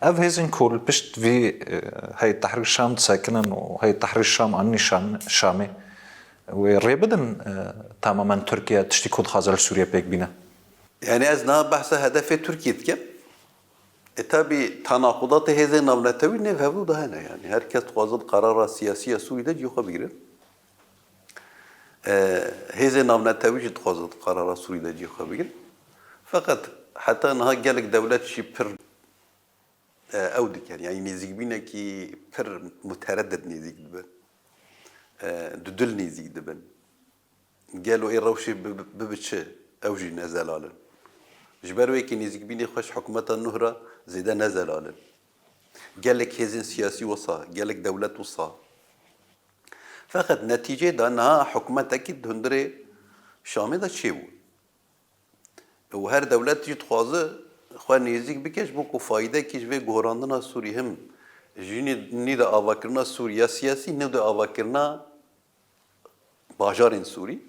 اف هيزن كول بشت في هاي تحرير الشام ساكنا وهي تحرير الشام عني شامي وريبدن تماما تركيا تشتي كود خازل سوريا بيك بينا. يعني أزنا بحث هدف تركيا كم؟ tabi tanakudata heze navnetavi ne vevdu daha ne yani herkes fazla karara siyasi Suriye'de çıkabilir. Heze navnetavi ciddi fazla karara Suriye'de çıkabilir. Fakat hatta naha gelek devlet şipir evdik yani nezik bine ki pir mütereddit nezik ben. Düdül nezik ben. Gel o irravşi bibçe evji nezel alın. جبروي كي نزيك بيني خوش حكومة النهرة زيدا نزل على قالك هزين سياسي وصا قالك دولة وصا فقط نتيجة دانها حكومة أكيد هندري شامي دا شيو وهر دولة تجي تخوازه خواه نزيك بكش بوكو فايدة كيش في غوراندنا سوري هم جيني نيدا آواكرنا سوريا سياسي نيدا آواكرنا باجارين سوري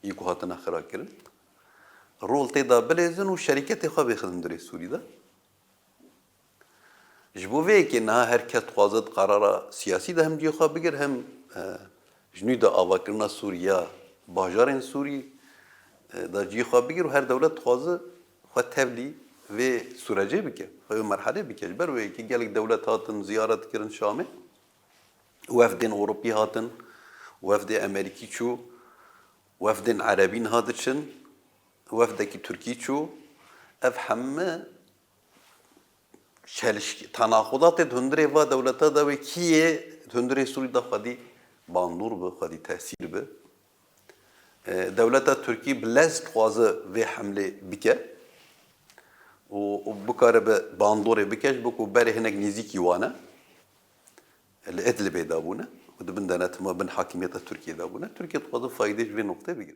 يكو هاتنا خراكرن رول تيدا بلزن وشركات خابي خدمدري سوري دا جبوفي كي انها هركات خوازت قرارا سياسي دا هم جي خابيگر هم جنو دا آواكرنا سوريا باجارين سوري دا جي خابيگر و هر دولت خوازه خوا تبلي و سورجي بكه خوا مرحله بكه جبر وي كي قالك دولت هاتن زيارت كرن شامل وفدين اوروبي هاتن وفد امريكي شو وفدين عربين هاتشن وفدك تركي شو أفهم شالش تناقضات هندري و دولتا دا وكيه هندري سوري دا خدي باندور به خدي تأثير به دولتا تركي بلز خوازه و حمله بكه و بكاره به باندور بكش بكو بره هناك نزيك يوانا الإدلب دابونا ودبن دانات ما بين حاكمية تركيا دابونا تركيا تخوازه فايدة في نقطة بيجر